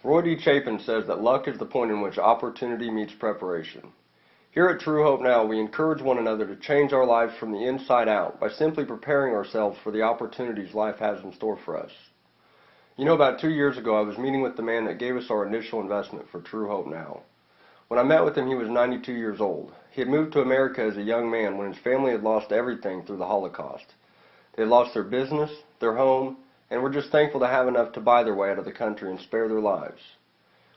Roy D. Chapin says that luck is the point in which opportunity meets preparation. Here at True Hope Now, we encourage one another to change our lives from the inside out by simply preparing ourselves for the opportunities life has in store for us. You know, about 2 years ago, I was meeting with the man that gave us our initial investment for True Hope Now. When I met with him, he was 92 years old. He had moved to America as a young man when his family had lost everything through the Holocaust. They had lost their business, their home, and were just thankful to have enough to buy their way out of the country and spare their lives.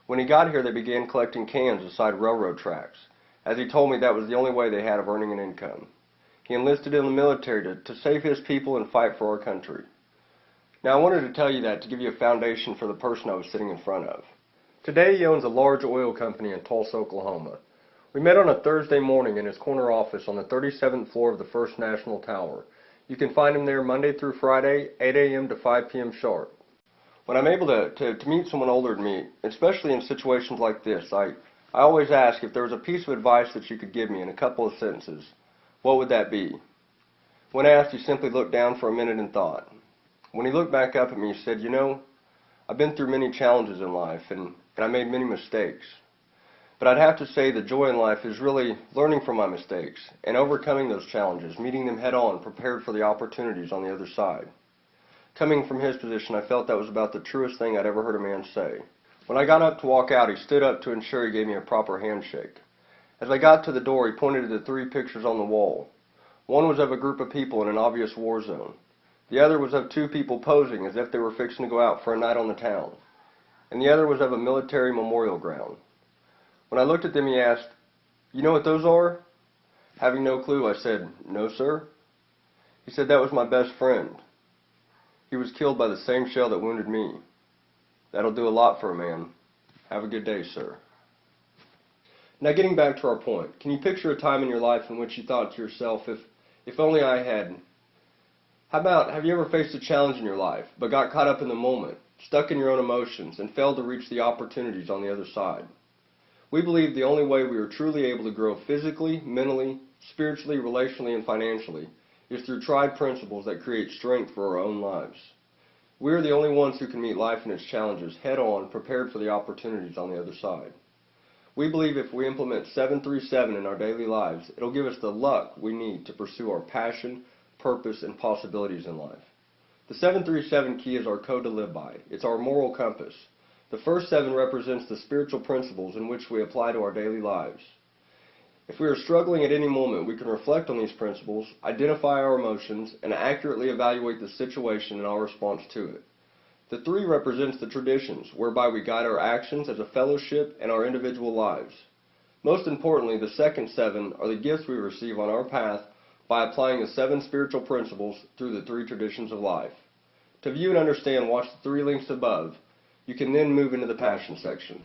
When he got here, they began collecting cans beside railroad tracks, as he told me that was the only way they had of earning an income. He enlisted in the military to save his people and fight for our country. Now, I wanted to tell you that to give you a foundation for the person I was sitting in front of. Today, he owns a large oil company in Tulsa, Oklahoma. We met on a Thursday morning in his corner office on the 37th floor of the First National Tower. You can find him there Monday through Friday, 8 a.m. to 5 p.m. sharp. When I'm able to meet someone older than me, especially in situations like this, I always ask if there was a piece of advice that you could give me in a couple of sentences. What would that be? When asked, he simply looked down for a minute and thought. When he looked back up at me, he said, "You know, I've been through many challenges in life, and I made many mistakes. But I'd have to say the joy in life is really learning from my mistakes and overcoming those challenges, meeting them head on, prepared for the opportunities on the other side." Coming from his position, I felt that was about the truest thing I'd ever heard a man say. When I got up to walk out, he stood up to ensure he gave me a proper handshake. As I got to the door, he pointed to the 3 pictures on the wall. One was of a group of people in an obvious war zone. The other was of 2 people posing as if they were fixing to go out for a night on the town. And the other was of a military memorial ground. When I looked at them, he asked, "You know what those are?" Having no clue, I said, "No, sir." He said, "That was my best friend. He was killed by the same shell that wounded me. That'll do a lot for a man. Have a good day, sir." Now, getting back to our point, can you picture a time in your life in which you thought to yourself, if only I had? How about, have you ever faced a challenge in your life, but got caught up in the moment, stuck in your own emotions, and failed to reach the opportunities on the other side? We believe the only way we are truly able to grow physically, mentally, spiritually, relationally, and financially is through tried principles that create strength for our own lives. We are the only ones who can meet life and its challenges head on, prepared for the opportunities on the other side. We believe if we implement 737 in our daily lives, it'll give us the luck we need to pursue our passion, purpose, and possibilities in life. The 737 key is our code to live by. It's our moral compass. The first 7 represents the spiritual principles in which we apply to our daily lives. If we are struggling at any moment, we can reflect on these principles, identify our emotions, and accurately evaluate the situation and our response to it. The 3 represents the traditions, whereby we guide our actions as a fellowship and our individual lives. Most importantly, the second 7 are the gifts we receive on our path by applying the 7 spiritual principles through the 3 traditions of life. To view and understand, watch the 3 links above. You can then move into the passion section.